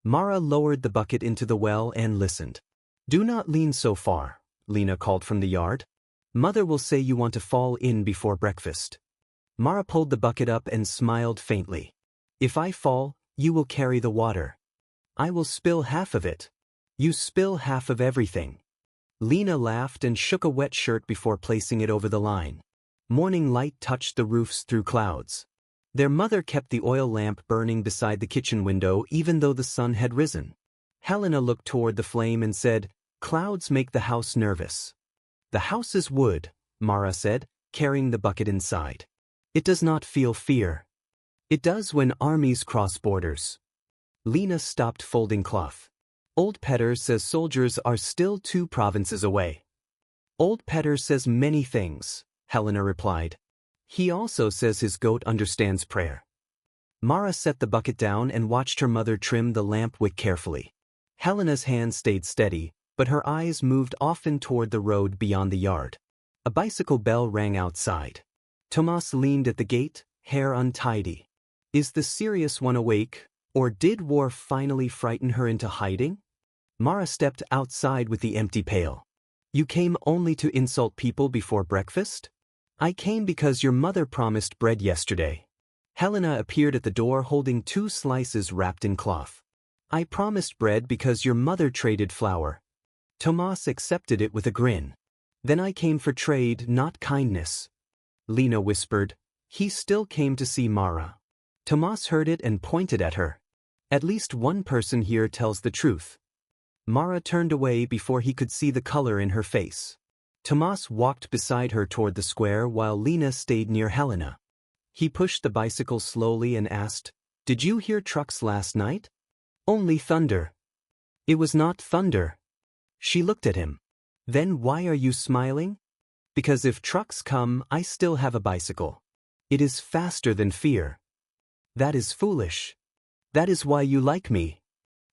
Mara lowered the bucket into the well and listened. "Do not lean so far," Lena called from the yard. "Mother will say you want to fall in before breakfast." Mara pulled the bucket up and smiled faintly. "If I fall, you will carry the water. I will spill half of it. You spill half of everything." Lena laughed and shook a wet shirt before placing it over the line. Morning light touched the roofs through clouds. Their mother kept the oil lamp burning beside the kitchen window even though the sun had risen. Helena looked toward the flame and said, "Clouds make the house nervous." "The house is wood," Mara said, carrying the bucket inside. "It does not feel fear. It does when armies cross borders." Lena stopped folding cloth. "Old Petter says soldiers are still 2 provinces away." "Old Petter says many things," Helena replied. "He also says his goat understands prayer." Mara set the bucket down and watched her mother trim the lamp wick carefully. Helena's hand stayed steady, but her eyes moved often toward the road beyond the yard. A bicycle bell rang outside. Tomas leaned at the gate, hair untidy. Is the serious one awake, or did war finally frighten her into hiding? Mara stepped outside with the empty pail. "You came only to insult people before breakfast?" "I came because your mother promised bread yesterday." Helena appeared at the door holding 2 slices wrapped in cloth. "I promised bread because your mother traded flour." Tomas accepted it with a grin. "Then I came for trade, not kindness." Lena whispered. He still came to see Mara. Tomas heard it and pointed at her. "At least one person here tells the truth." Mara turned away before he could see the color in her face. Tomas walked beside her toward the square while Lena stayed near Helena. He pushed the bicycle slowly and asked, "Did you hear trucks last night?" "Only thunder." "It was not thunder." She looked at him. "Then why are you smiling?" "Because if trucks come, I still have a bicycle. It is faster than fear." "That is foolish. That is why you like me."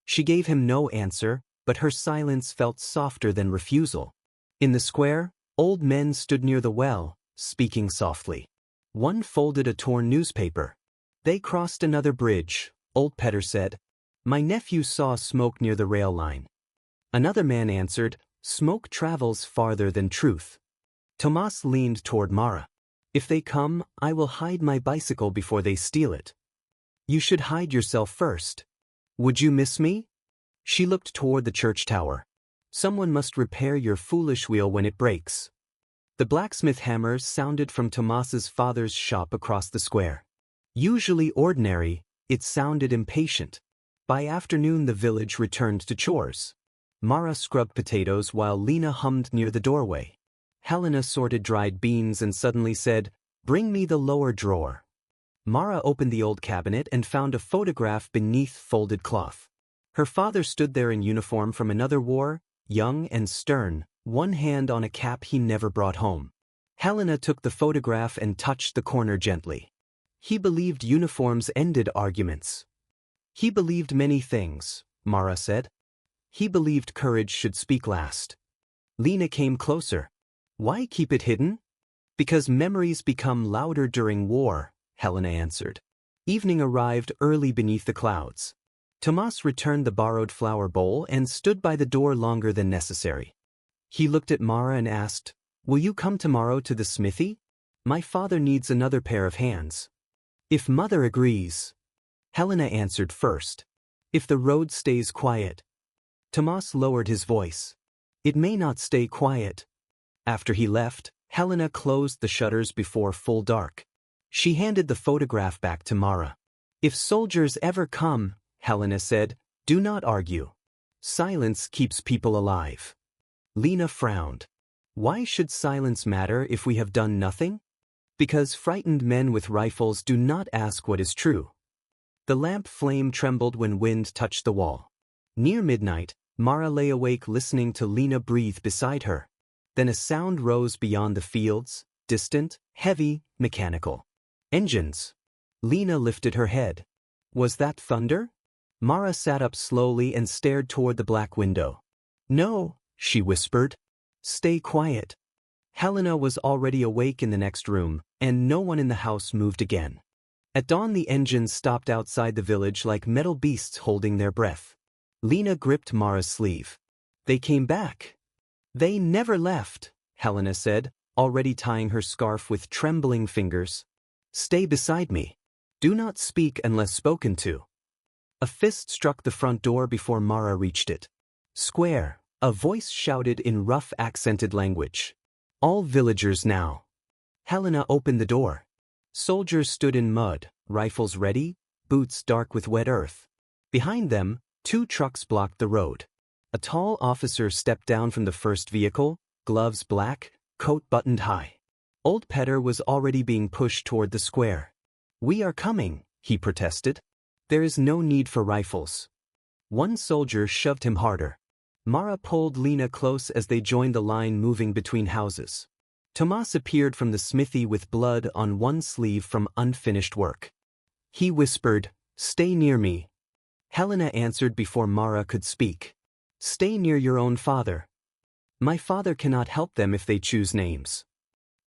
She gave him no answer, but her silence felt softer than refusal. In the square, old men stood near the well, speaking softly. One folded a torn newspaper. "They crossed another bridge," old Petter said. "My nephew saw smoke near the rail line." Another man answered, "Smoke travels farther than truth." Tomas leaned toward Mara. "If they come, I will hide my bicycle before they steal it." "You should hide yourself first." "Would you miss me?" She looked toward the church tower. "Someone must repair your foolish wheel when it breaks." The blacksmith hammer sounded from Tomas's father's shop across the square. Usually ordinary, it sounded impatient. By afternoon the village returned to chores. Mara scrubbed potatoes while Lena hummed near the doorway. Helena sorted dried beans and suddenly said, "Bring me the lower drawer." Mara opened the old cabinet and found a photograph beneath folded cloth. Her father stood there in uniform from another war, young and stern, one hand on a cap he never brought home. Helena took the photograph and touched the corner gently. He believed uniforms ended arguments. He believed many things, Mara said. He believed courage should speak last. Lena came closer. "Why keep it hidden?" "Because memories become louder during war," Helena answered. Evening arrived early beneath the clouds. Tomas returned the borrowed flour bowl and stood by the door longer than necessary. He looked at Mara and asked, "Will you come tomorrow to the smithy? My father needs another pair of hands." "If Mother agrees." Helena answered first. "If the road stays quiet." Tomas lowered his voice. "It may not stay quiet." After he left, Helena closed the shutters before full dark. She handed the photograph back to Mara. "If soldiers ever come," Helena said, "do not argue. Silence keeps people alive." Lena frowned. "Why should silence matter if we have done nothing?" "Because frightened men with rifles do not ask what is true." The lamp flame trembled when wind touched the wall. Near midnight, Mara lay awake listening to Lena breathe beside her. Then a sound rose beyond the fields, distant, heavy, mechanical. "Engines." Lena lifted her head. Was that thunder? Mara sat up slowly and stared toward the black window. "No," she whispered. "Stay quiet." Helena was already awake in the next room, and no one in the house moved again. At dawn the engines stopped outside the village like metal beasts holding their breath. Lena gripped Mara's sleeve. They came back. They never left, Helena said, already tying her scarf with trembling fingers. Stay beside me. Do not speak unless spoken to. A fist struck the front door before Mara reached it. Square, a voice shouted in rough accented language. All villagers now. Helena opened the door. Soldiers stood in mud, rifles ready, boots dark with wet earth. Behind them, 2 trucks blocked the road. A tall officer stepped down from the first vehicle, gloves black, coat buttoned high. Old Petter was already being pushed toward the square. We are coming, he protested. There is no need for rifles. One soldier shoved him harder. Mara pulled Lena close as they joined the line moving between houses. Tomas appeared from the smithy with blood on one sleeve from unfinished work. He whispered, "Stay near me." Helena answered before Mara could speak. "Stay near your own father. My father cannot help them if they choose names."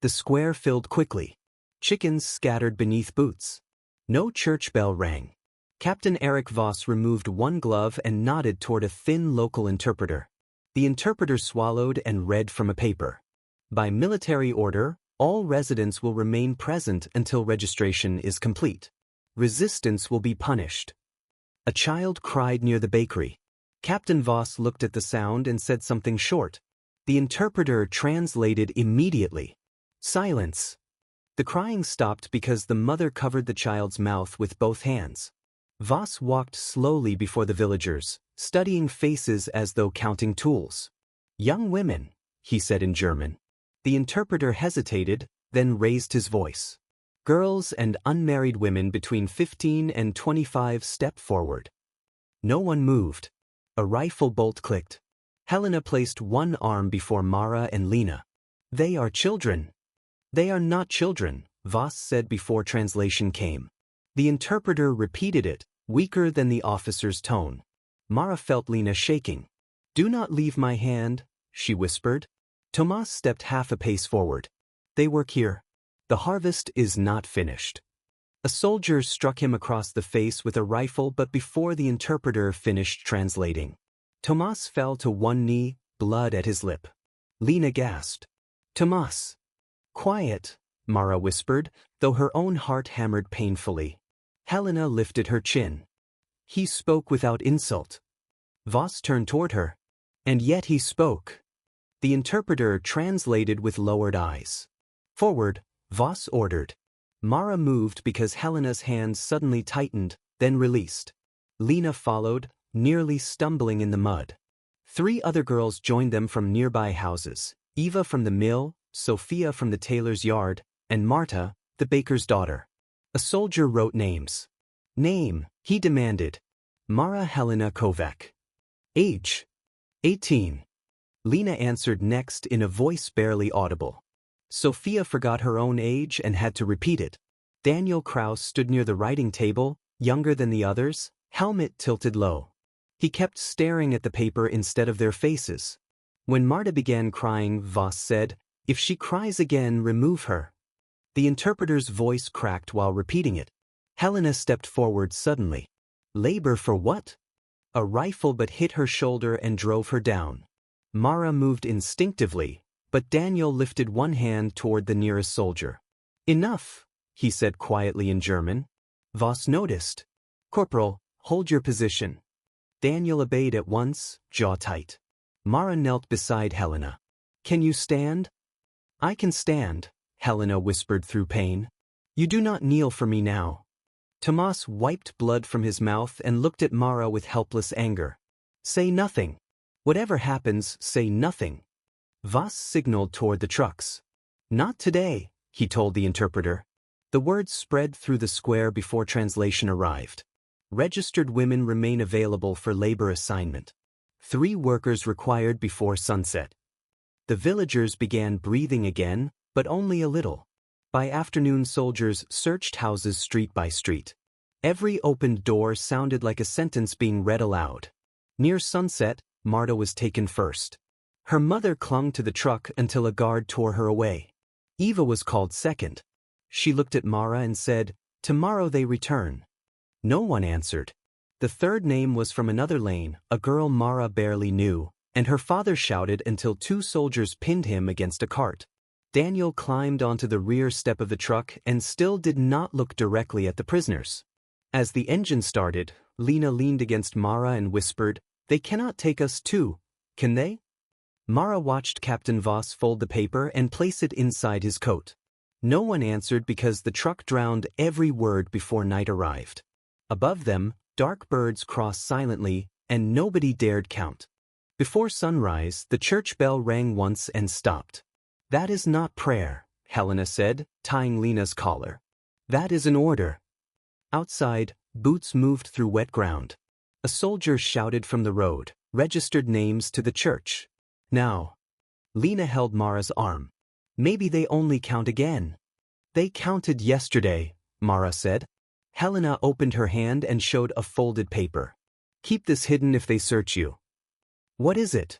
The square filled quickly. Chickens scattered beneath boots. No church bell rang. Captain Eric Voss removed one glove and nodded toward a thin local interpreter. The interpreter swallowed and read from a paper. By military order, all residents will remain present until registration is complete. Resistance will be punished. A child cried near the bakery. Captain Voss looked at the sound and said something short. The interpreter translated immediately. Silence. The crying stopped because the mother covered the child's mouth with both hands. Voss walked slowly before the villagers, studying faces as though counting tools. Young women, he said in German. The interpreter hesitated, then raised his voice. Girls and unmarried women between 15 and 25 stepped forward. No one moved. A rifle bolt clicked. Helena placed one arm before Mara and Lena. They are children. They are not children, Voss said before translation came. The interpreter repeated it, weaker than the officer's tone. Mara felt Lena shaking. Do not leave my hand, she whispered. Tomas stepped half a pace forward. They work here. The harvest is not finished. A soldier struck him across the face with a rifle, but before the interpreter finished translating. Tomas fell to one knee, blood at his lip. Lena gasped. Tomas. Quiet, Mara whispered, though her own heart hammered painfully. Helena lifted her chin. He spoke without insult. Voss turned toward her. And yet he spoke. The interpreter translated with lowered eyes. Forward, Voss ordered. Mara moved because Helena's hands suddenly tightened, then released. Lena followed, nearly stumbling in the mud. 3 other girls joined them from nearby houses, Eva from the mill, Sophia from the tailor's yard, and Marta, the baker's daughter. A soldier wrote names. Name, he demanded. Mara Helena Kovac. Age. 18. Lena answered next in a voice barely audible. Sophia forgot her own age and had to repeat it. Daniel Kraus stood near the writing table, younger than the others, helmet tilted low. He kept staring at the paper instead of their faces. When Marta began crying, Voss said, "If she cries again, remove her." The interpreter's voice cracked while repeating it. Helena stepped forward suddenly. Labor for what? A rifle but hit her shoulder and drove her down. Mara moved instinctively, but Daniel lifted one hand toward the nearest soldier. Enough, he said quietly in German. Voss noticed. Corporal, hold your position. Daniel obeyed at once, jaw tight. Mara knelt beside Helena. Can you stand? I can stand, Helena whispered through pain. You do not kneel for me now. Tomas wiped blood from his mouth and looked at Mara with helpless anger. Say nothing. Whatever happens, say nothing. Voss signaled toward the trucks. Not today, he told the interpreter. The words spread through the square before translation arrived. Registered women remain available for labor assignment. 3 workers required before sunset. The villagers began breathing again, but only a little. By afternoon, soldiers searched houses street by street. Every opened door sounded like a sentence being read aloud. Near sunset, Marta was taken first. Her mother clung to the truck until a guard tore her away. Eva was called second. She looked at Mara and said, "Tomorrow they return." No one answered. The third name was from another lane, a girl Mara barely knew, and her father shouted until two soldiers pinned him against a cart. Daniel climbed onto the rear step of the truck and still did not look directly at the prisoners. As the engine started, Lena leaned against Mara and whispered, "They cannot take us too, can they?" Mara watched Captain Voss fold the paper and place it inside his coat. No one answered because the truck drowned every word before night arrived. Above them, dark birds crossed silently, and nobody dared count. Before sunrise, the church bell rang once and stopped. "That is not prayer," Helena said, tying Lena's collar. "That is an order." Outside, boots moved through wet ground. A soldier shouted from the road, "Registered names to the church." "Now." Lena held Mara's arm. "Maybe they only count again." "They counted yesterday," Mara said. Helena opened her hand and showed a folded paper. "Keep this hidden if they search you." "What is it?"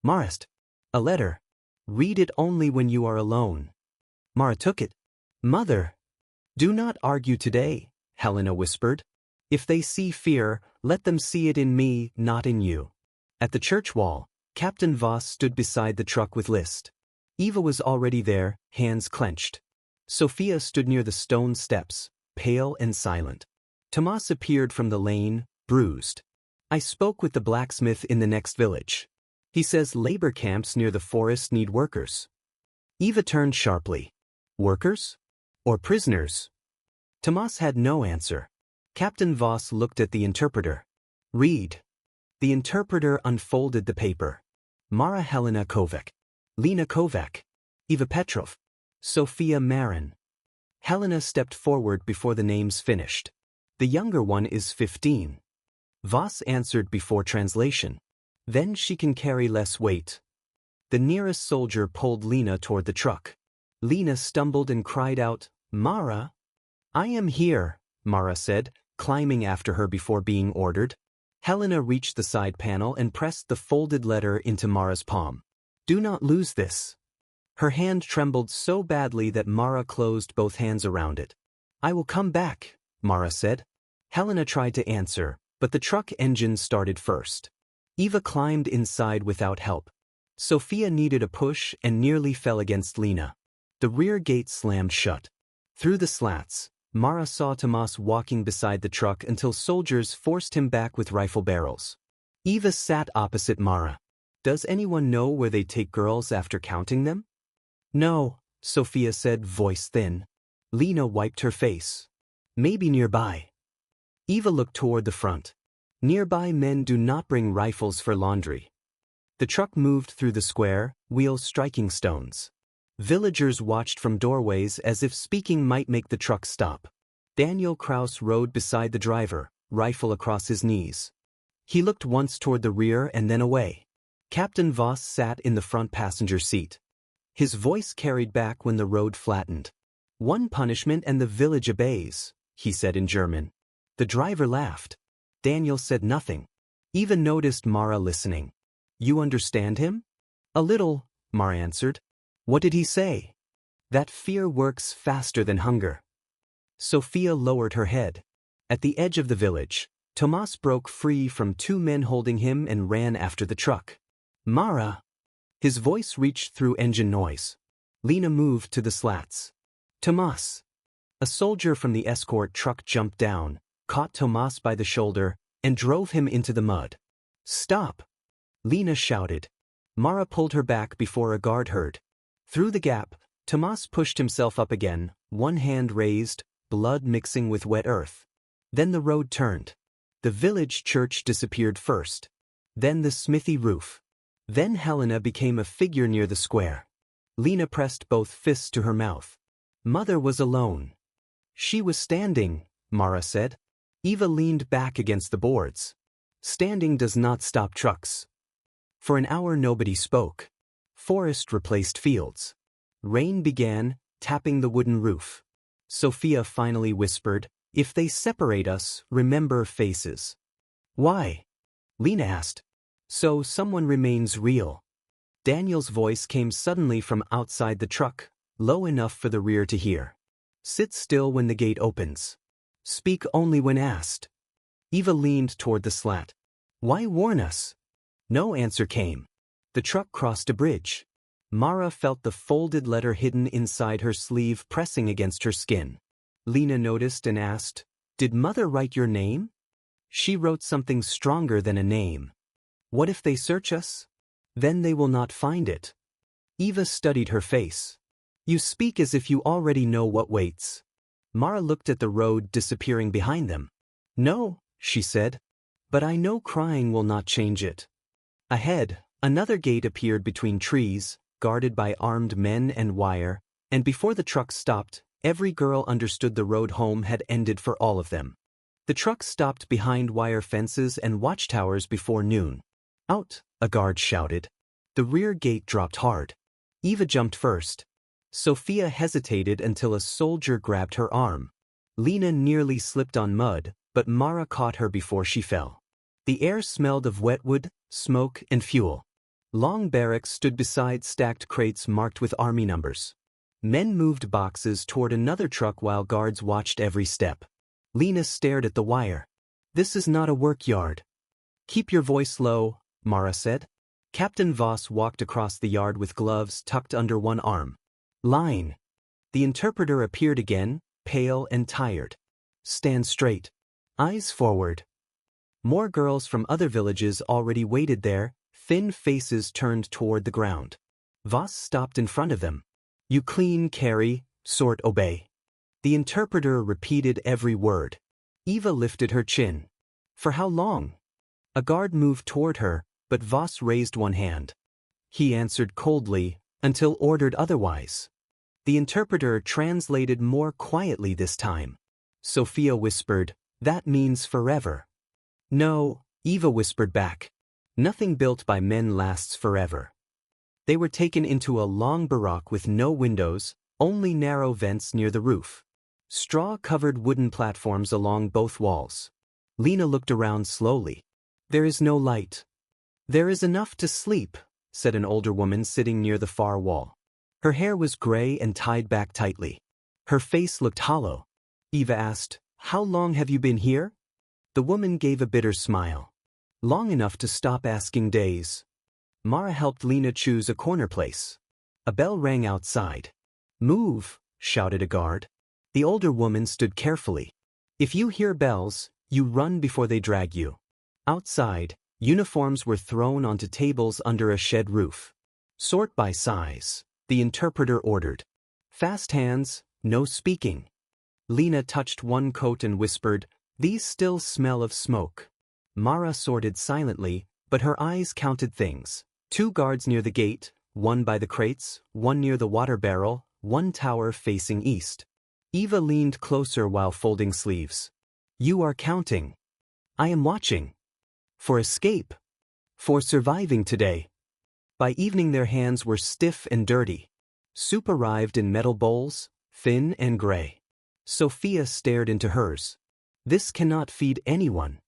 Mara asked. "A letter. Read it only when you are alone." Mara took it. "Mother." "Do not argue today," Helena whispered. "If they see fear, let them see it in me, not in you." At the church wall, Captain Voss stood beside the truck with List. Eva was already there, hands clenched. Sophia stood near the stone steps, pale and silent. Tomas appeared from the lane, bruised. "I spoke with the blacksmith in the next village. He says labor camps near the forest need workers." Eva turned sharply. "Workers? Or prisoners?" Tomas had no answer. Captain Voss looked at the interpreter. "Read." The interpreter unfolded the paper. Mara Helena Kovac. Lena Kovac. Eva Petrov. Sophia Marin. Helena stepped forward before the names finished. "The younger one is 15. Voss answered before translation. "Then she can carry less weight." The nearest soldier pulled Lena toward the truck. Lena stumbled and cried out, "Mara!" "I am here," Mara said, climbing after her before being ordered. Helena reached the side panel and pressed the folded letter into Mara's palm. "Do not lose this." Her hand trembled so badly that Mara closed both hands around it. "I will come back," Mara said. Helena tried to answer, but the truck engine started first. Eva climbed inside without help. Sophia needed a push and nearly fell against Lena. The rear gate slammed shut. Through the slats, Mara saw Tomas walking beside the truck until soldiers forced him back with rifle barrels. Eva sat opposite Mara. "Does anyone know where they take girls after counting them?" "No," Sophia said, voice thin. Lena wiped her face. "Maybe nearby." Eva looked toward the front. Nearby men do not bring rifles for laundry. The truck moved through the square, wheels striking stones. Villagers watched from doorways as if speaking might make the truck stop. Daniel Kraus rode beside the driver, rifle across his knees. He looked once toward the rear and then away. Captain Voss sat in the front passenger seat. His voice carried back when the road flattened. "One punishment and the village obeys," he said in German. The driver laughed. Daniel said nothing. Eva noticed Mara listening. "You understand him?" "A little," Mara answered. "What did he say?" "That fear works faster than hunger." Sophia lowered her head. At the edge of the village, Tomas broke free from two men holding him and ran after the truck. "Mara!" His voice reached through engine noise. Lena moved to the slats. "Tomas!" A soldier from the escort truck jumped down, caught Tomas by the shoulder, and drove him into the mud. "Stop!" Lena shouted. Mara pulled her back before a guard heard. Through the gap, Tomas pushed himself up again, one hand raised, blood mixing with wet earth. Then the road turned. The village church disappeared first. Then the smithy roof. Then Helena became a figure near the square. Lena pressed both fists to her mouth. Mother was alone. "She was standing," Mara said. Eva leaned back against the boards. "Standing does not stop trucks." For an hour nobody spoke. Forest replaced fields. Rain began, tapping the wooden roof. Sophia finally whispered, "If they separate us, remember faces." "Why?" Lena asked. "So someone remains real." Daniel's voice came suddenly from outside the truck, low enough for the rear to hear. "Sit still when the gate opens. Speak only when asked." Eva leaned toward the slat. Why warn us? No answer came. The truck crossed a bridge. Mara felt the folded letter hidden inside her sleeve pressing against her skin. Lena noticed and asked, Did Mother write your name? She wrote something stronger than a name. What if they search us? Then they will not find it. Eva studied her face. You speak as if you already know what waits. Mara looked at the road disappearing behind them. No, she said. But I know crying will not change it. Ahead, another gate appeared between trees, guarded by armed men and wire, and before the truck stopped, every girl understood the road home had ended for all of them. The truck stopped behind wire fences and watchtowers before noon. Out, a guard shouted. The rear gate dropped hard. Eva jumped first. Sophia hesitated until a soldier grabbed her arm. Lena nearly slipped on mud, but Mara caught her before she fell. The air smelled of wetwood, smoke, and fuel. Long barracks stood beside stacked crates marked with army numbers. Men moved boxes toward another truck while guards watched every step. Lena stared at the wire. This is not a work yard. Keep your voice low, Mara said. Captain Voss walked across the yard with gloves tucked under one arm. Line. The interpreter appeared again, pale and tired. Stand straight. Eyes forward. More girls from other villages already waited there, thin faces turned toward the ground. Voss stopped in front of them. You clean, carry, sort obey. The interpreter repeated every word. Eva lifted her chin. For how long? A guard moved toward her, but Voss raised one hand. He answered coldly, until ordered otherwise. The interpreter translated more quietly this time. Sophia whispered, That means forever. No, Eva whispered back. Nothing built by men lasts forever. They were taken into a long barack with no windows, only narrow vents near the roof. Straw-covered wooden platforms along both walls. Lena looked around slowly. There is no light. There is enough to sleep, said an older woman sitting near the far wall. Her hair was gray and tied back tightly. Her face looked hollow. Eva asked, How long have you been here? The woman gave a bitter smile. Long enough to stop asking days. Mara helped Lena choose a corner place. A bell rang outside. Move, shouted a guard. The older woman stood carefully. If you hear bells, you run before they drag you. Outside, uniforms were thrown onto tables under a shed roof. Sort by size, the interpreter ordered. Fast hands, no speaking. Lena touched one coat and whispered, These still smell of smoke. Mara sorted silently, but her eyes counted things. 2 guards near the gate, one by the crates, one near the water barrel, one tower facing east. Eva leaned closer while folding sleeves. You are counting. I am watching. For escape. For surviving today. By evening their hands were stiff and dirty. Soup arrived in metal bowls, thin and gray. Sophia stared into hers. This cannot feed anyone.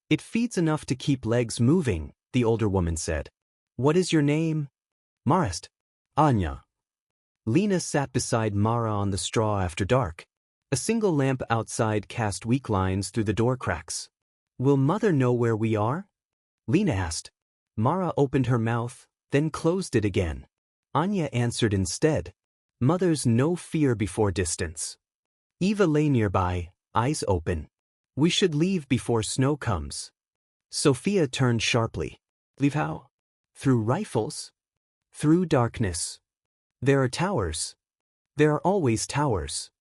It feeds enough to keep legs moving, the older woman said. What is your name? Marist. Anya. Lena sat beside Mara on the straw after dark. A single lamp outside cast weak lines through the door cracks. Will Mother know where we are? Lena asked. Mara opened her mouth, then closed it again. Anya answered instead. Mother's no fear before distance. Eva lay nearby, eyes open. We should leave before snow comes. Sophia turned sharply. Leave how? Through rifles? Through darkness. There are towers. There are always towers.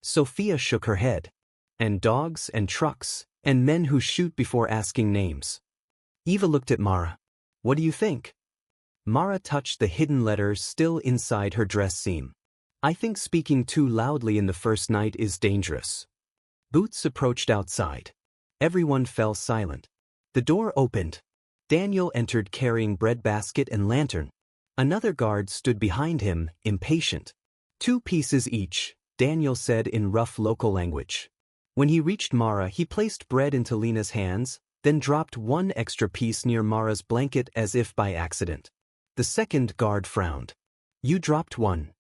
Sophia shook her head. And dogs and trucks, and men who shoot before asking names. Eva looked at Mara. What do you think? Mara touched the hidden letter still inside her dress seam. I think speaking too loudly in the first night is dangerous. Boots approached outside. Everyone fell silent. The door opened. Daniel entered carrying bread basket and lantern. Another guard stood behind him, impatient. 2 pieces each, Daniel said in rough local language. When he reached Mara, he placed bread into Lena's hands, then dropped 1 extra piece near Mara's blanket as if by accident. The second guard frowned. You dropped 1.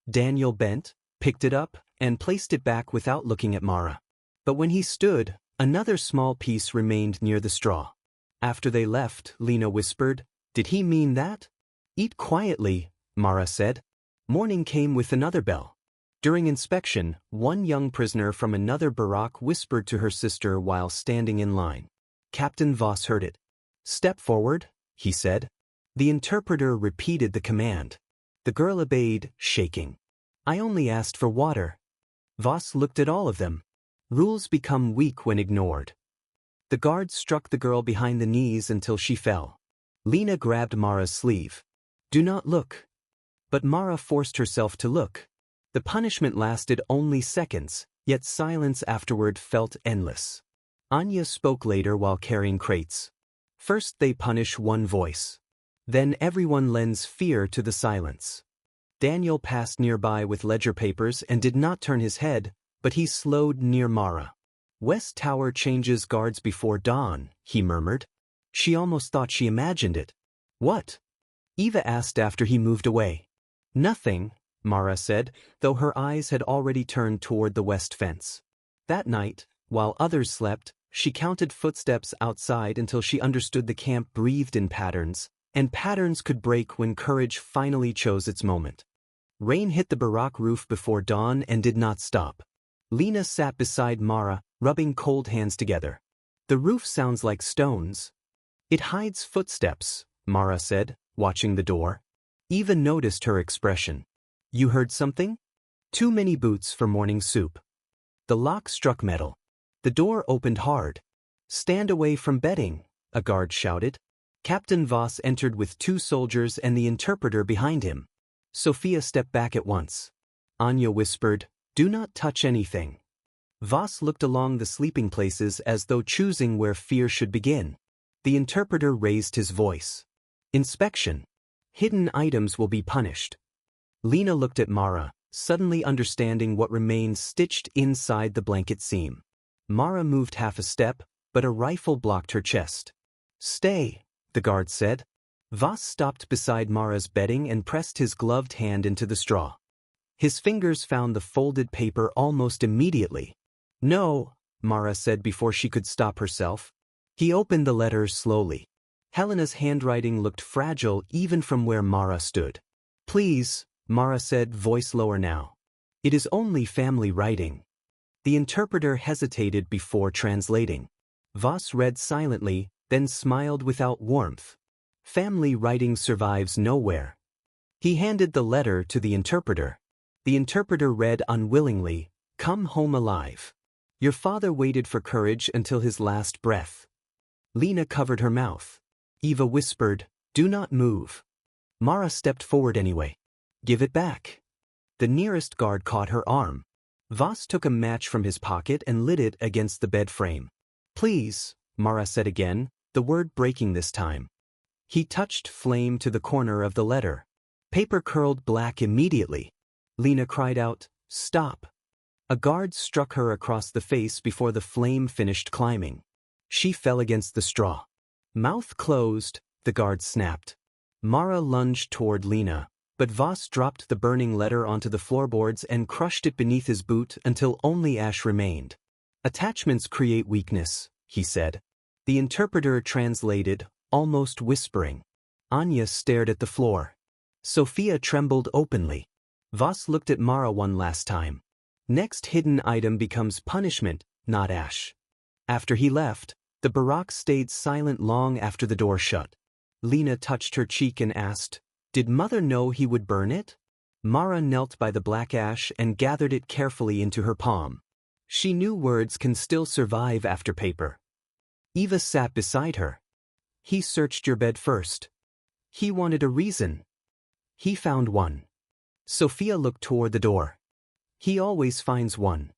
Daniel bent, picked it up, and placed it back without looking at Mara. But when he stood, Another small piece remained near the straw. After they left, Lena whispered, "Did he mean that?" "Eat quietly," Mara said. Morning came with another bell. During inspection, one young prisoner from another barrack whispered to her sister while standing in line. Captain Voss heard it. "Step forward," he said. The interpreter repeated the command. The girl obeyed, shaking. "I only asked for water." Voss looked at all of them. Rules become weak when ignored. The guard struck the girl behind the knees until she fell. Lena grabbed Mara's sleeve. "Do not look." But Mara forced herself to look. The punishment lasted only seconds, yet silence afterward felt endless. Anya spoke later while carrying crates. "First they punish one voice. Then everyone lends fear to the silence." Daniel passed nearby with ledger papers and did not turn his head, but he slowed near Mara. "West Tower changes guards before dawn," he murmured. She almost thought she imagined it. "What?" Eva asked after he moved away. "Nothing," Mara said, though her eyes had already turned toward the west fence. That night, while others slept, she counted footsteps outside until she understood the camp breathed in patterns, and patterns could break when courage finally chose its moment. Rain hit the barack roof before dawn and did not stop. Lena sat beside Mara, rubbing cold hands together. "The roof sounds like stones." "It hides footsteps," Mara said, watching the door. Eva noticed her expression. "You heard something?" "Too many boots for morning soup." The lock struck metal. The door opened hard. "Stand away from bedding," a guard shouted. Captain Voss entered with 2 soldiers and the interpreter behind him. Sophia stepped back at once. Anya whispered, "Do not touch anything." Voss looked along the sleeping places as though choosing where fear should begin. The interpreter raised his voice. "Inspection. Hidden items will be punished." Lena looked at Mara, suddenly understanding what remained stitched inside the blanket seam. Mara moved half a step, but a rifle blocked her chest. "Stay," the guard said. Voss stopped beside Mara's bedding and pressed his gloved hand into the straw. His fingers found the folded paper almost immediately. "No," Mara said before she could stop herself. He opened the letters slowly. Helena's handwriting looked fragile even from where Mara stood. "Please," Mara said, voice lower now. "It is only family writing." The interpreter hesitated before translating. Voss read silently, then smiled without warmth. "Family writing survives nowhere." He handed the letter to the interpreter. The interpreter read unwillingly, "Come home alive. Your father waited for courage until his last breath." Lena covered her mouth. Eva whispered, "Do not move." Mara stepped forward anyway. "Give it back." The nearest guard caught her arm. Voss took a match from his pocket and lit it against the bed frame. "Please," Mara said again, the word breaking this time. He touched flame to the corner of the letter. Paper curled black immediately. Lena cried out, "Stop." A guard struck her across the face before the flame finished climbing. She fell against the straw. Mouth closed, the guard snapped. Mara lunged toward Lena, but Voss dropped the burning letter onto the floorboards and crushed it beneath his boot until only ash remained. "Attachments create weakness," he said. The interpreter translated, almost whispering. Anya stared at the floor. Sophia trembled openly. Voss looked at Mara one last time. Next hidden item becomes punishment, not ash. After he left, the barack stayed silent long after the door shut. Lena touched her cheek and asked, "Did Mother know he would burn it?" Mara knelt by the black ash and gathered it carefully into her palm. She knew words can still survive after paper. Eva sat beside her. "He searched your bed first. He wanted a reason. He found one." Sophia looked toward the door. "He always finds one."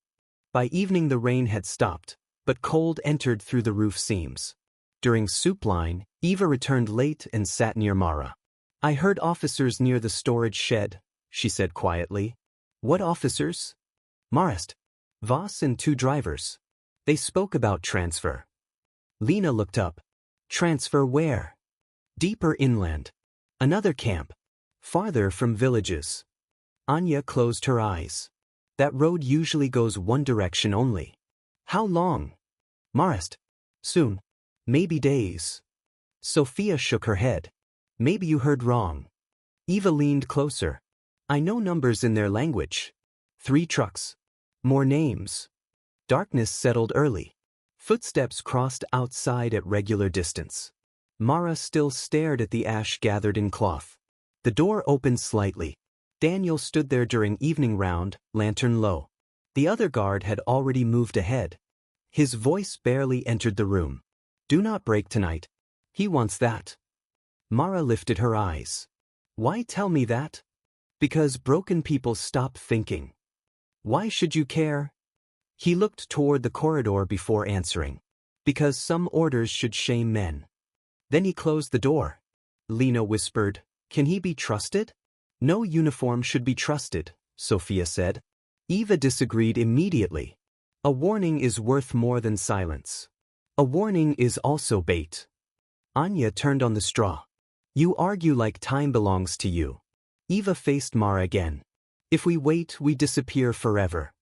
By evening the rain had stopped, but cold entered through the roof seams. During soup line, Eva returned late and sat near Mara. "I heard officers near the storage shed," she said quietly. "What officers?" "Marist. Voss and 2 drivers. They spoke about transfer." Lena looked up. "Transfer where?" "Deeper inland. Another camp. Farther from villages." Anya closed her eyes. "That road usually goes one direction only." "How long?" Marist. Soon. Maybe days. Sophia shook her head. Maybe you heard wrong. Eva leaned closer. I know numbers in their language. 3 trucks. More names. Darkness settled early. Footsteps crossed outside at regular distance. Mara still stared at the ash gathered in cloth. The door opened slightly. Daniel stood there during evening round, lantern low. The other guard had already moved ahead. His voice barely entered the room. Do not break tonight. He wants that. Mara lifted her eyes. Why tell me that? Because broken people stop thinking. Why should you care? He looked toward the corridor before answering. Because some orders should shame men. Then he closed the door. Lena whispered, Can he be trusted? No uniform should be trusted, Sophia said. Eva disagreed immediately. A warning is worth more than silence. A warning is also bait. Anya turned on the straw. You argue like time belongs to you. Eva faced Mara again. If we wait, we disappear forever.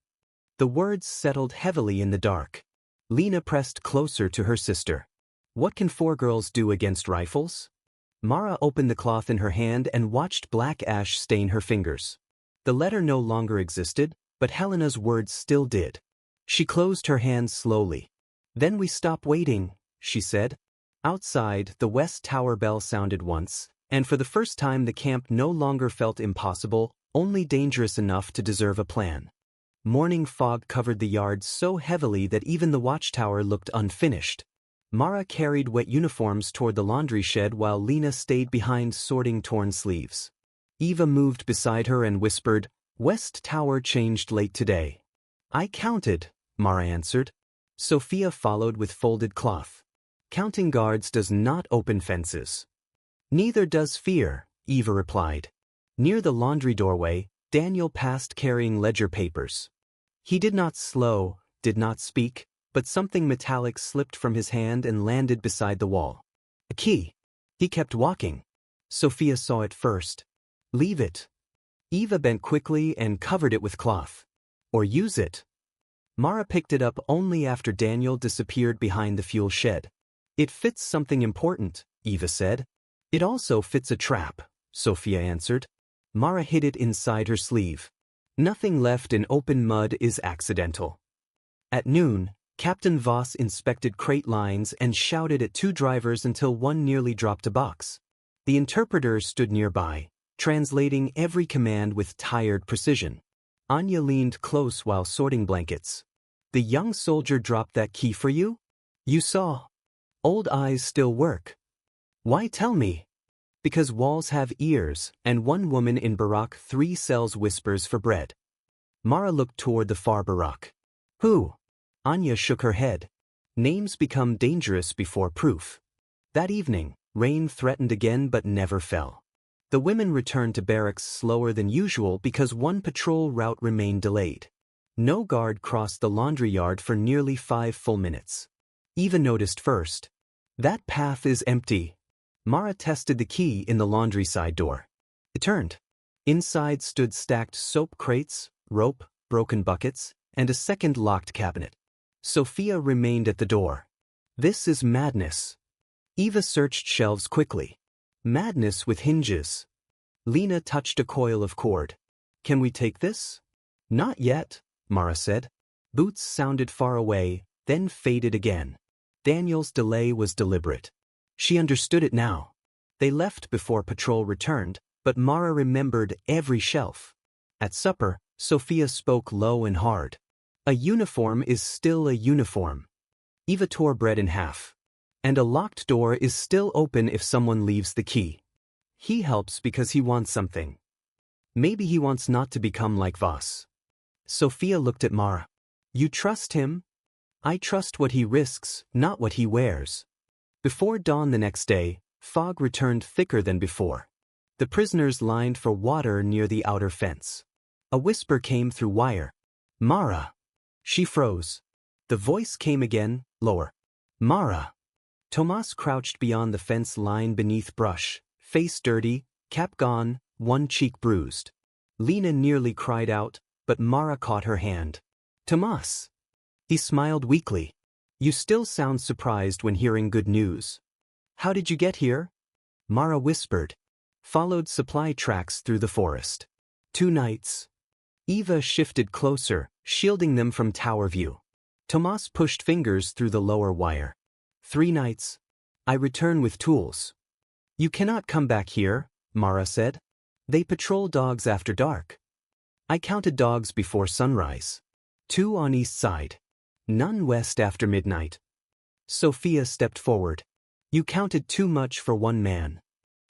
The words settled heavily in the dark. Lena pressed closer to her sister. What can 4 girls do against rifles? Mara opened the cloth in her hand and watched black ash stain her fingers. The letter no longer existed, but Helena's words still did. She closed her hands slowly. Then we stop waiting, she said. Outside, the West Tower bell sounded once, and for the first time the camp no longer felt impossible, only dangerous enough to deserve a plan. Morning fog covered the yard so heavily that even the watchtower looked unfinished. Mara carried wet uniforms toward the laundry shed while Lena stayed behind sorting torn sleeves. Eva moved beside her and whispered, West Tower changed late today. I counted, Mara answered. Sophia followed with folded cloth. Counting guards does not open fences. Neither does fear, Eva replied. Near the laundry doorway, Daniel passed carrying ledger papers. He did not slow, did not speak, but something metallic slipped from his hand and landed beside the wall. A key. He kept walking. Sophia saw it first. Leave it. Eva bent quickly and covered it with cloth. Or use it. Mara picked it up only after Daniel disappeared behind the fuel shed. It fits something important, Eva said. It also fits a trap, Sophia answered. Mara hid it inside her sleeve. Nothing left in open mud is accidental. At noon, Captain Voss inspected crate lines and shouted at 2 drivers until one nearly dropped a box. The interpreter stood nearby, translating every command with tired precision. Anya leaned close while sorting blankets. The young soldier dropped that key for you? You saw. Old eyes still work. Why tell me? Because walls have ears, and one woman in Barak 3 sells whispers for bread. Mara looked toward the far Barak. Who? Anya shook her head. Names become dangerous before proof. That evening, rain threatened again but never fell. The women returned to barracks slower than usual because one patrol route remained delayed. No guard crossed the laundry yard for nearly 5 full minutes. Eva noticed first. That path is empty. Mara tested the key in the laundry side door. It turned. Inside stood stacked soap crates, rope, broken buckets, and a second locked cabinet. Sophia remained at the door. This is madness. Eva searched shelves quickly. Madness with hinges. Lena touched a coil of cord. Can we take this? Not yet, Mara said. Boots sounded far away, then faded again. Daniel's delay was deliberate. She understood it now. They left before patrol returned, but Mara remembered every shelf. At supper, Sophia spoke low and hard. A uniform is still a uniform. Eva tore bread in half. And a locked door is still open if someone leaves the key. He helps because he wants something. Maybe he wants not to become like Voss. Sophia looked at Mara. You trust him? I trust what he risks, not what he wears. Before dawn the next day, fog returned thicker than before. The prisoners lined for water near the outer fence. A whisper came through wire. Mara. She froze. The voice came again, lower. Mara. Tomas crouched beyond the fence line beneath brush, face dirty, cap gone, one cheek bruised. Lena nearly cried out, but Mara caught her hand. Tomas. He smiled weakly. You still sound surprised when hearing good news. How did you get here? Mara whispered. Followed supply tracks through the forest. 2 nights. Eva shifted closer, shielding them from tower view. Tomas pushed fingers through the lower wire. 3 nights. I return with tools. You cannot come back here, Mara said. They patrol dogs after dark. I counted dogs before sunrise. 2 on east side. None west after midnight. Sophia stepped forward. You counted too much for one man.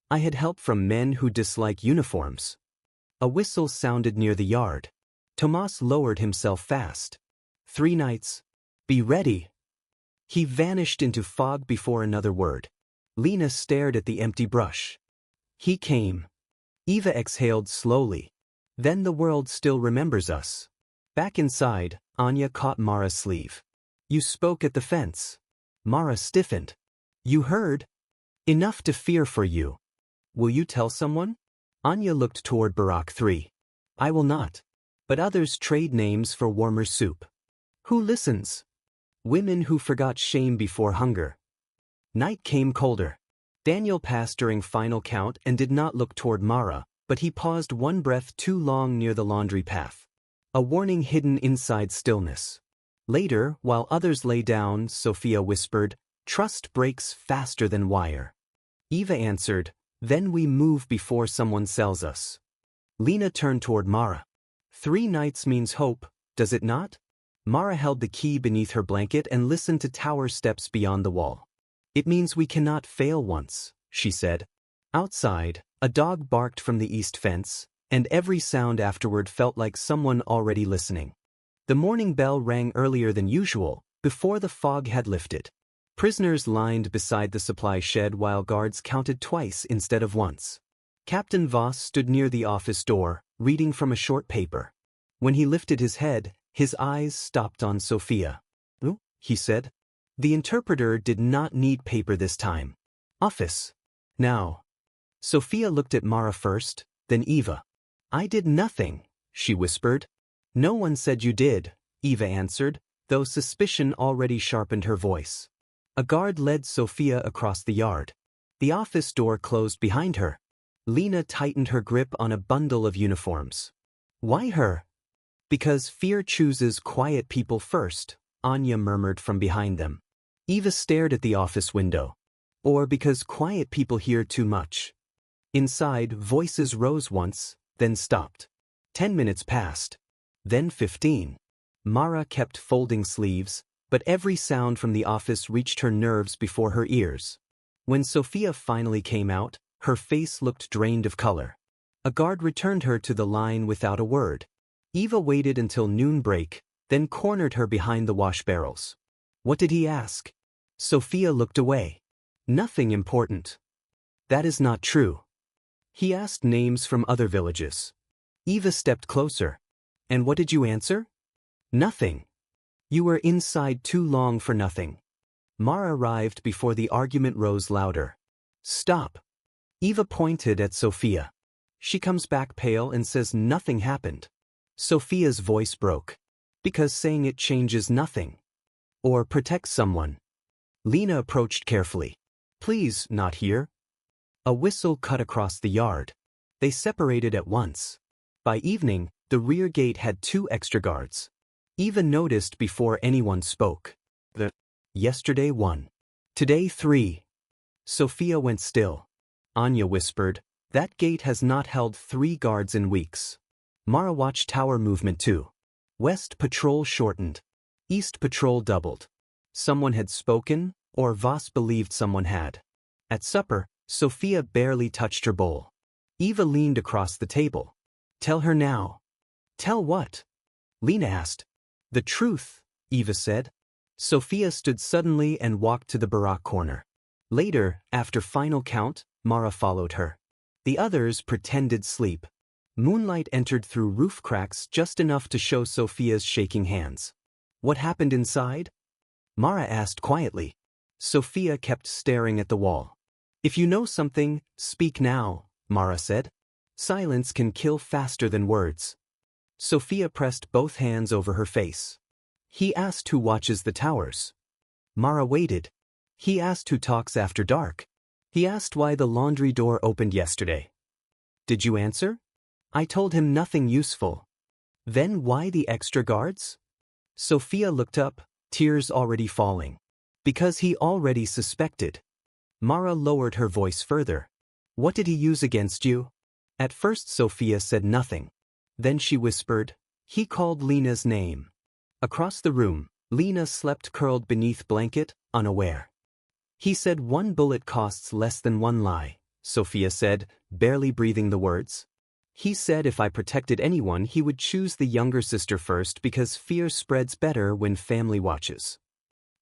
I had help from men who dislike uniforms. A whistle sounded near the yard. Tomas lowered himself fast. 3 nights. Be ready. He vanished into fog before another word. Lena stared at the empty brush. He came. Eva exhaled slowly. Then the world still remembers us. Back inside, Anya caught Mara's sleeve. You spoke at the fence. Mara stiffened. You heard? Enough to fear for you. Will you tell someone? Anya looked toward Barack 3. I will not. But others trade names for warmer soup. Who listens? Women who forgot shame before hunger. Night came colder. Daniel passed during final count and did not look toward Mara, but he paused one breath too long near the laundry path. A warning hidden inside stillness. Later, while others lay down, Sophia whispered, Trust breaks faster than wire. Eva answered, Then we move before someone sells us. Lena turned toward Mara. 3 nights means hope, does it not? Mara held the key beneath her blanket and listened to tower steps beyond the wall. It means we cannot fail once, she said. Outside, a dog barked from the east fence, and every sound afterward felt like someone already listening. The morning bell rang earlier than usual, before the fog had lifted. Prisoners lined beside the supply shed while guards counted twice instead of once. Captain Voss stood near the office door, reading from a short paper. When he lifted his head, his eyes stopped on Sophia. Oh, he said. The interpreter did not need paper this time. Office. Now. Sophia looked at Mara first, then Eva. I did nothing, she whispered. No one said you did, Eva answered, though suspicion already sharpened her voice. A guard led Sophia across the yard. The office door closed behind her. Lena tightened her grip on a bundle of uniforms. Why her? Because fear chooses quiet people first, Anya murmured from behind them. Eva stared at the office window. Or because quiet people hear too much. Inside, voices rose once, then stopped. 10 minutes passed. Then 15. Mara kept folding sleeves, but every sound from the office reached her nerves before her ears. When Sophia finally came out, her face looked drained of color. A guard returned her to the line without a word. Eva waited until noon break, then cornered her behind the wash barrels. What did he ask? Sophia looked away. Nothing important. That is not true. He asked names from other villages. Eva stepped closer. And what did you answer? Nothing. You were inside too long for nothing. Mara arrived before the argument rose louder. Stop. Eva pointed at Sophia. She comes back pale and says nothing happened. Sophia's voice broke. Because saying it changes nothing. Or protects someone. Lena approached carefully. Please, not here. A whistle cut across the yard. They separated at once. By evening, the rear gate had 2 extra guards. Eva noticed before anyone spoke. Yesterday 1. Today 3. Sophia went still. Anya whispered, that gate has not held 3 guards in weeks. Mara watched tower movement too. West patrol shortened. East patrol doubled. Someone had spoken, or Voss believed someone had. At supper, Sophia barely touched her bowl. Eva leaned across the table. Tell her now. Tell what? Lena asked. The truth, Eva said. Sophia stood suddenly and walked to the barack corner. Later, after final count, Mara followed her. The others pretended sleep. Moonlight entered through roof cracks just enough to show Sophia's shaking hands. What happened inside? Mara asked quietly. Sophia kept staring at the wall. If you know something, speak now, Mara said. Silence can kill faster than words. Sophia pressed both hands over her face. He asked who watches the towers. Mara waited. He asked who talks after dark. He asked why the laundry door opened yesterday. Did you answer? I told him nothing useful. Then why the extra guards? Sophia looked up, tears already falling. Because he already suspected. Mara lowered her voice further. What did he use against you? At first Sophia said nothing. Then she whispered, he called Lena's name. Across the room, Lena slept curled beneath blanket, unaware. He said 1 bullet costs less than 1 lie, Sophia said, barely breathing the words. He said if I protected anyone he would choose the younger sister first because fear spreads better when family watches.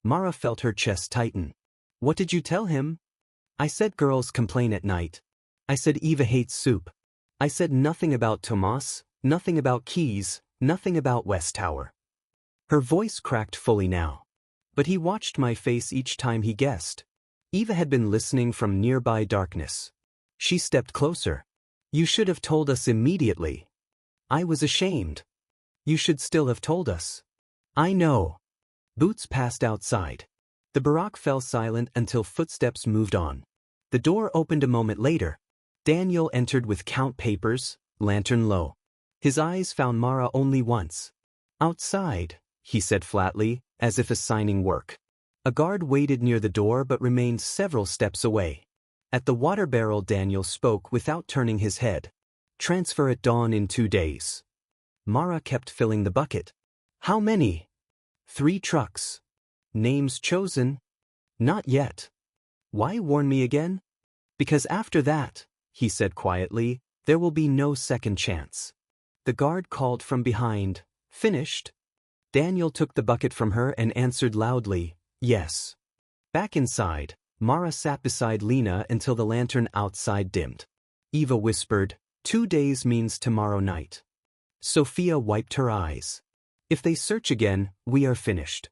Mara felt her chest tighten. What did you tell him? I said girls complain at night. I said Eva hates soup. I said nothing about Tomas, nothing about keys, nothing about West Tower. Her voice cracked fully now. But he watched my face each time he guessed. Eva had been listening from nearby darkness. She stepped closer. You should have told us immediately. I was ashamed. You should still have told us. I know. Boots passed outside. The barack fell silent until footsteps moved on. The door opened a moment later. Daniel entered with count papers, lantern low. His eyes found Mara only once. Outside, he said flatly, as if assigning work. A guard waited near the door but remained several steps away. At the water barrel Daniel spoke without turning his head. Transfer at dawn in 2 days. Mara kept filling the bucket. How many? 3 trucks. Names chosen? Not yet. Why warn me again? Because after that, he said quietly, there will be no second chance. The guard called from behind, finished? Daniel took the bucket from her and answered loudly, yes. Back inside, Mara sat beside Lena until the lantern outside dimmed. Eva whispered, 2 days means tomorrow night. Sophia wiped her eyes. If they search again, we are finished.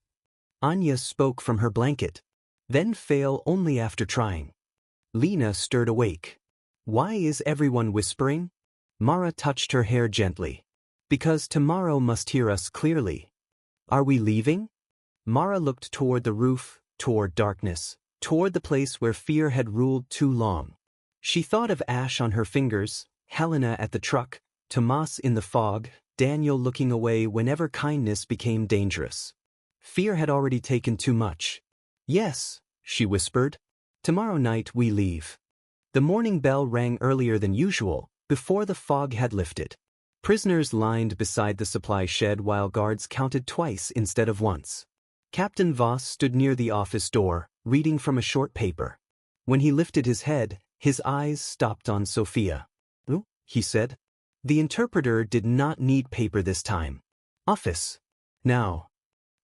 Anya spoke from her blanket. Then fail only after trying. Lena stirred awake. Why is everyone whispering? Mara touched her hair gently. Because tomorrow must hear us clearly. Are we leaving? Mara looked toward the roof, toward darkness, toward the place where fear had ruled too long. She thought of Ash on her fingers, Helena at the truck, Tomas in the fog, Daniel looking away whenever kindness became dangerous. Fear had already taken too much. Yes, she whispered. Tomorrow night we leave. The morning bell rang earlier than usual, before the fog had lifted. Prisoners lined beside the supply shed while guards counted twice instead of once. Captain Voss stood near the office door, reading from a short paper. When he lifted his head, his eyes stopped on Sophia. "Oh," he said. The interpreter did not need paper this time. Office. Now.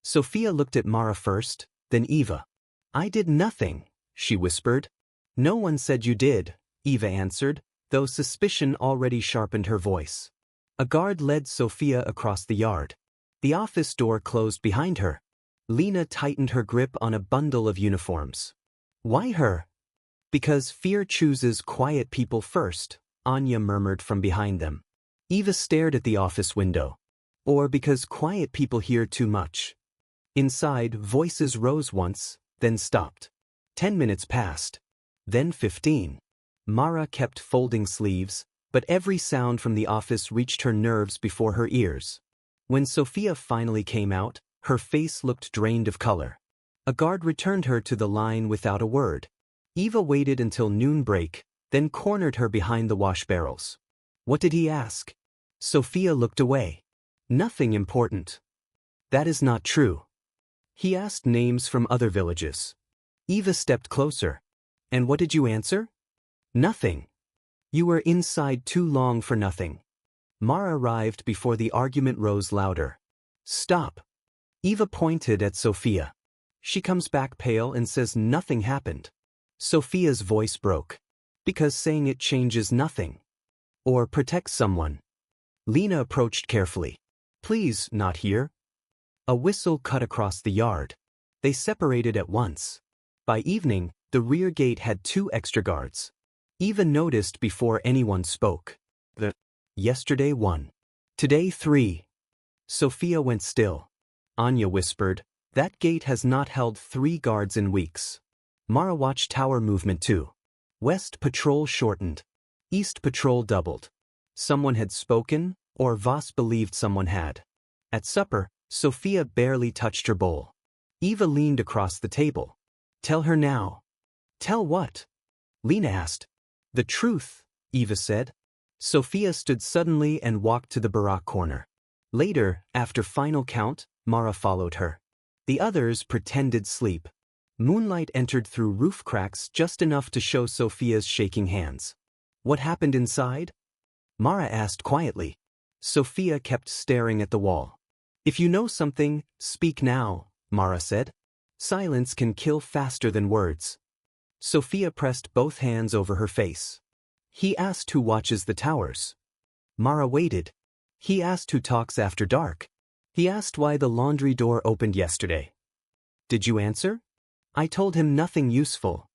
Sophia looked at Mara first, then Eva. I did nothing, she whispered. No one said you did, Eva answered, though suspicion already sharpened her voice. A guard led Sophia across the yard. The office door closed behind her. Lena tightened her grip on a bundle of uniforms. Why her? Because fear chooses quiet people first, Anya murmured from behind them. Eva stared at the office window. Or because quiet people hear too much. Inside, voices rose once, then stopped. 10 minutes passed. Then 15. Mara kept folding sleeves, but every sound from the office reached her nerves before her ears. When Sophia finally came out, her face looked drained of color. A guard returned her to the line without a word. Eva waited until noon break, then cornered her behind the wash barrels. What did he ask? Sophia looked away. Nothing important. That is not true. He asked names from other villages. Eva stepped closer. And what did you answer? Nothing. You were inside too long for nothing. Mara arrived before the argument rose louder. Stop. Eva pointed at Sophia. She comes back pale and says nothing happened. Sophia's voice broke. Because saying it changes nothing. Or protects someone. Lena approached carefully. Please, not here. A whistle cut across the yard. They separated at once. By evening, the rear gate had 2 extra guards. Eva noticed before anyone spoke. Yesterday 1. Today 3. Sophia went still. Anya whispered, That gate has not held 3 guards in weeks. Mara watched tower movement too. West patrol shortened. East patrol doubled. Someone had spoken, or Voss believed someone had. At supper, Sophia barely touched her bowl. Eva leaned across the table. "Tell her now." "Tell what?" Lena asked. "The truth," Eva said. Sophia stood suddenly and walked to the barack corner. Later, after final count, Mara followed her. The others pretended sleep. Moonlight entered through roof cracks just enough to show Sophia's shaking hands. "What happened inside?" Mara asked quietly. Sophia kept staring at the wall. "If you know something, speak now," Mara said. "Silence can kill faster than words." Sophia pressed both hands over her face. "He asked who watches the towers." Mara waited. "He asked who talks after dark. He asked why the laundry door opened yesterday." "Did you answer?" "I told him nothing useful."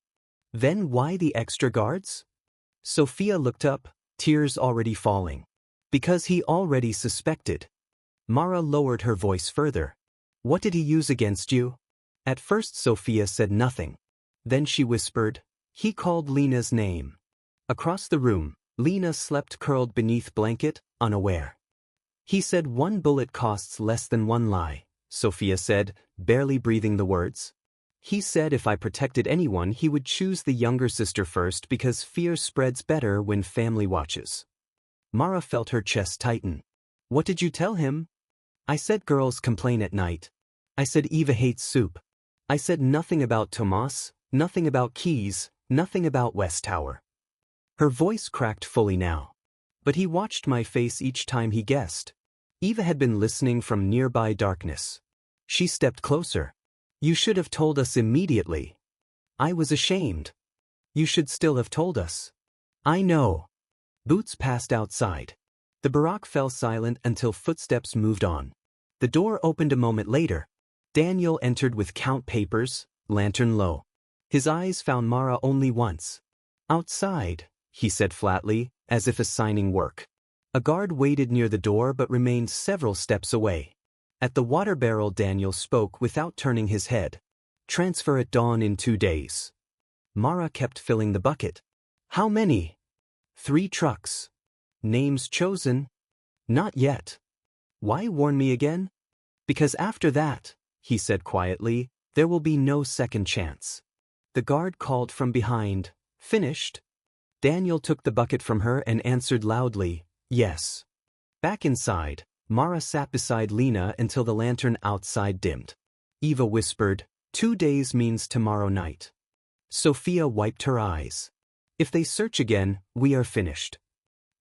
"Then why the extra guards?" Sophia looked up, tears already falling. "Because he already suspected." Mara lowered her voice further. "What did he use against you?" At first Sophia said nothing. Then she whispered, "He called Lena's name." Across the room, Lena slept curled beneath blanket, unaware. "He said 1 bullet costs less than 1 lie," Sophia said, barely breathing the words. "He said if I protected anyone he would choose the younger sister first because fear spreads better when family watches." Mara felt her chest tighten. "What did you tell him?" "I said girls complain at night. I said Eva hates soup. I said nothing about Tomas, nothing about keys, nothing about West Tower." Her voice cracked fully now. "But he watched my face each time he guessed." Eva had been listening from nearby darkness. She stepped closer. "You should have told us immediately." "I was ashamed." "You should still have told us." "I know." Boots passed outside. The barack fell silent until footsteps moved on. The door opened a moment later. Daniel entered with count papers, lantern low. His eyes found Mara only once. "Outside," he said flatly, as if assigning work. A guard waited near the door but remained several steps away. At the water barrel Daniel spoke without turning his head. "Transfer at dawn in 2 days." Mara kept filling the bucket. "How many?" 3 trucks. "Names chosen?" "Not yet." "Why warn me again?" "Because after that," he said quietly, "there will be no second chance." The guard called from behind, "Finished?" Daniel took the bucket from her and answered loudly, "Yes." Back inside, Mara sat beside Lena until the lantern outside dimmed. Eva whispered, 2 days means tomorrow night." Sophia wiped her eyes. "If they search again, we are finished."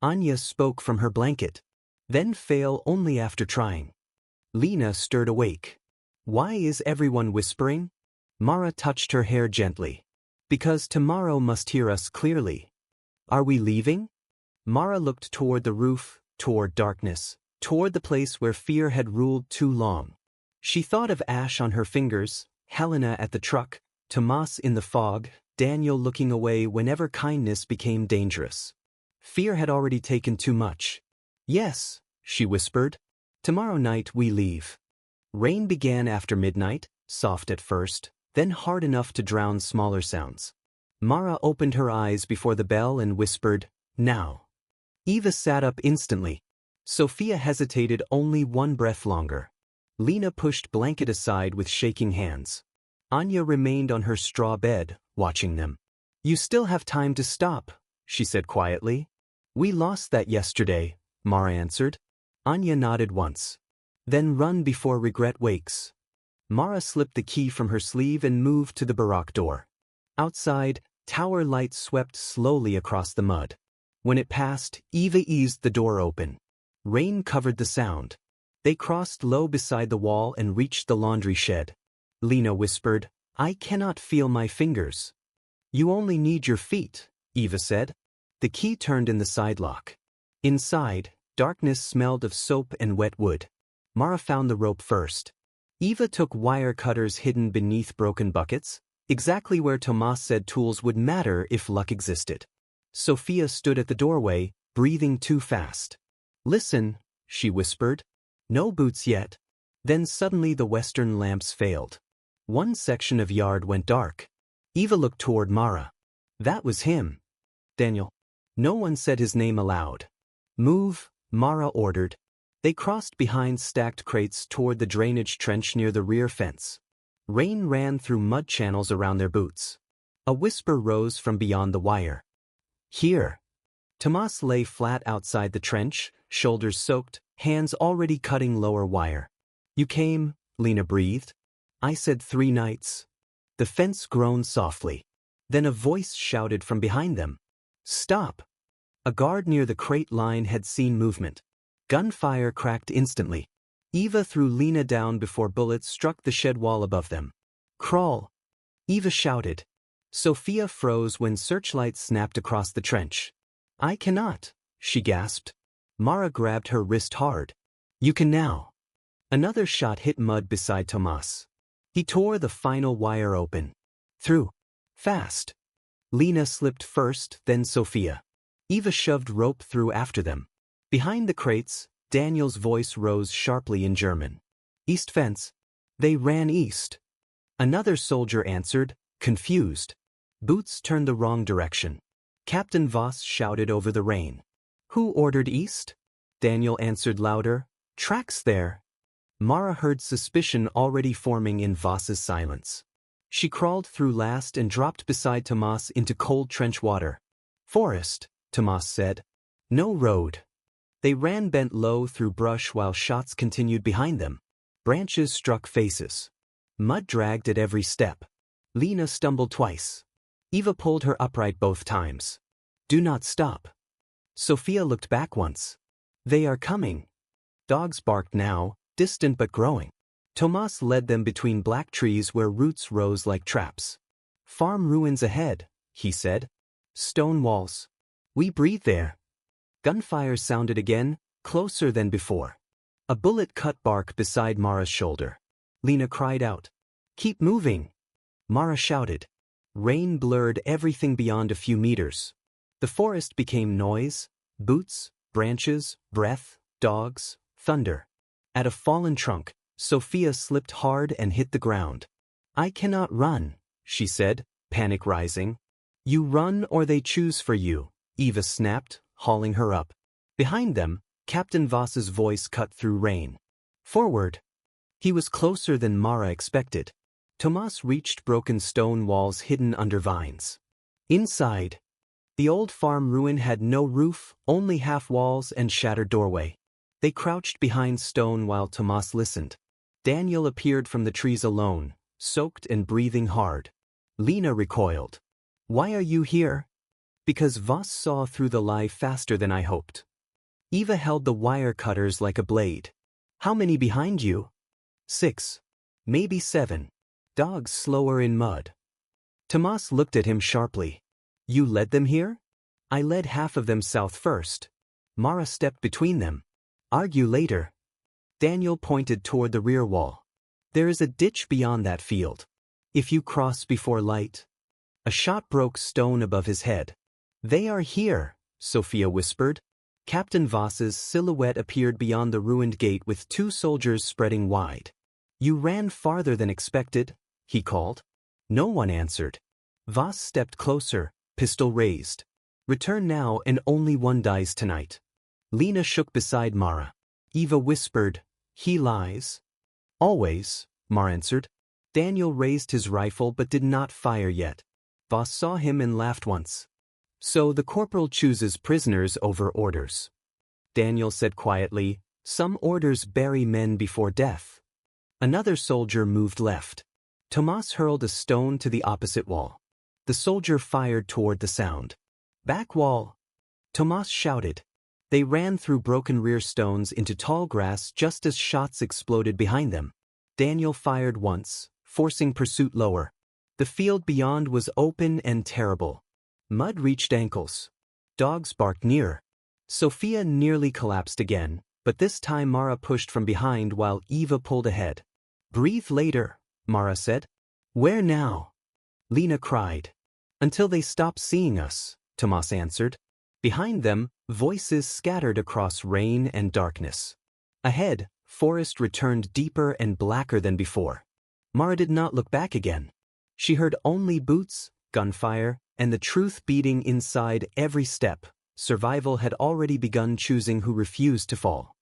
Anya spoke from her blanket. "Then fail only after trying." Lena stirred awake. "Why is everyone whispering?" Mara touched her hair gently. "Because tomorrow must hear us clearly." "Are we leaving?" Mara looked toward the roof, toward darkness, toward the place where fear had ruled too long. She thought of Ash on her fingers, Helena at the truck, Tomas in the fog, Daniel looking away whenever kindness became dangerous. Fear had already taken too much. "Yes," she whispered. "Tomorrow night we leave." Rain began after midnight, soft at first, then hard enough to drown smaller sounds. Mara opened her eyes before the bell and whispered, "Now." Eva sat up instantly. Sophia hesitated only 1 breath longer. Lena pushed blanket aside with shaking hands. Anya remained on her straw bed, watching them. "You still have time to stop," she said quietly. "We lost that yesterday," Mara answered. Anya nodded once. "Then run before regret wakes." Mara slipped the key from her sleeve and moved to the barack door. Outside, tower lights swept slowly across the mud. When it passed, Eva eased the door open. Rain covered the sound. They crossed low beside the wall and reached the laundry shed. Lena whispered, "I cannot feel my fingers." "You only need your feet," Eva said. The key turned in the side lock. Inside, darkness smelled of soap and wet wood. Mara found the rope first. Eva took wire cutters hidden beneath broken buckets, exactly where Tomas said tools would matter if luck existed. Sophia stood at the doorway, breathing too fast. "Listen," she whispered. "No boots yet." Then suddenly the western lamps failed. One section of yard went dark. Eva looked toward Mara. That was him. Daniel. No one said his name aloud. Move, Mara ordered. They crossed behind stacked crates toward the drainage trench near the rear fence. Rain ran through mud channels around their boots. A whisper rose from beyond the wire. Here. Tomas lay flat outside the trench, shoulders soaked, hands already cutting lower wire. You came, Lena breathed. I said 3 nights. The fence groaned softly. Then a voice shouted from behind them. Stop! A guard near the crate line had seen movement. Gunfire cracked instantly. Eva threw Lena down before bullets struck the shed wall above them. Crawl! Eva shouted. Sophia froze when searchlights snapped across the trench. I cannot, she gasped. Mara grabbed her wrist hard. You can now. Another shot hit mud beside Tomas. He tore the final wire open. Through. Fast. Lena slipped first, then Sophia. Eva shoved rope through after them. Behind the crates, Daniel's voice rose sharply in German. East fence. They ran east. Another soldier answered, confused. Boots turned the wrong direction. Captain Voss shouted over the rain. Who ordered east? Daniel answered louder. Tracks there. Mara heard suspicion already forming in Voss's silence. She crawled through last and dropped beside Tomas into cold trench water. Forest, Tomas said. No road. They ran bent low through brush while shots continued behind them. Branches struck faces. Mud dragged at every step. Lena stumbled twice. Eva pulled her upright both times. Do not stop. Sophia looked back once. They are coming. Dogs barked now, distant but growing. Tomas led them between black trees where roots rose like traps. Farm ruins ahead, he said. Stone walls. We breathe there. Gunfire sounded again, closer than before. A bullet cut bark beside Mara's shoulder. Lena cried out. Keep moving. Mara shouted. Rain blurred everything beyond a few meters. The forest became noise, boots, branches, breath, dogs, thunder. At a fallen trunk, Sophia slipped hard and hit the ground. I cannot run, she said, panic rising. You run or they choose for you, Eva snapped, hauling her up. Behind them, Captain Voss's voice cut through rain. Forward. He was closer than Mara expected. Tomas reached broken stone walls hidden under vines. Inside. The old farm ruin had no roof, only half walls and shattered doorway. They crouched behind stone while Tomas listened. Daniel appeared from the trees alone, soaked and breathing hard. Lena recoiled. Why are you here? Because Voss saw through the lie faster than I hoped. Eva held the wire cutters like a blade. How many behind you? 6. Maybe 7. Dogs slower in mud. Tomas looked at him sharply. You led them here? I led half of them south first. Mara stepped between them. Argue later. Daniel pointed toward the rear wall. There is a ditch beyond that field. If you cross before light. A shot broke stone above his head. They are here, Sophia whispered. Captain Voss's silhouette appeared beyond the ruined gate with 2 soldiers spreading wide. You ran farther than expected, he called. No one answered. Voss stepped closer, pistol raised. Return now and only one dies tonight. Lena shook beside Mara. Eva whispered, he lies. Always, Mara answered. Daniel raised his rifle but did not fire yet. Voss saw him and laughed once. So the corporal chooses prisoners over orders. Daniel said quietly, some orders bury men before death. Another soldier moved left. Tomas hurled a stone to the opposite wall. The soldier fired toward the sound. Back wall! Tomas shouted. They ran through broken rear stones into tall grass just as shots exploded behind them. Daniel fired once, forcing pursuit lower. The field beyond was open and terrible. Mud reached ankles. Dogs barked near. Sophia nearly collapsed again, but this time Mara pushed from behind while Eva pulled ahead. Breathe later, Mara said. Where now? Lena cried. Until they stop seeing us, Tomas answered. Behind them, voices scattered across rain and darkness. Ahead, Forest returned deeper and blacker than before. Mara did not look back again. She heard only boots, gunfire, and the truth beating inside every step. Survival had already begun choosing who refused to fall.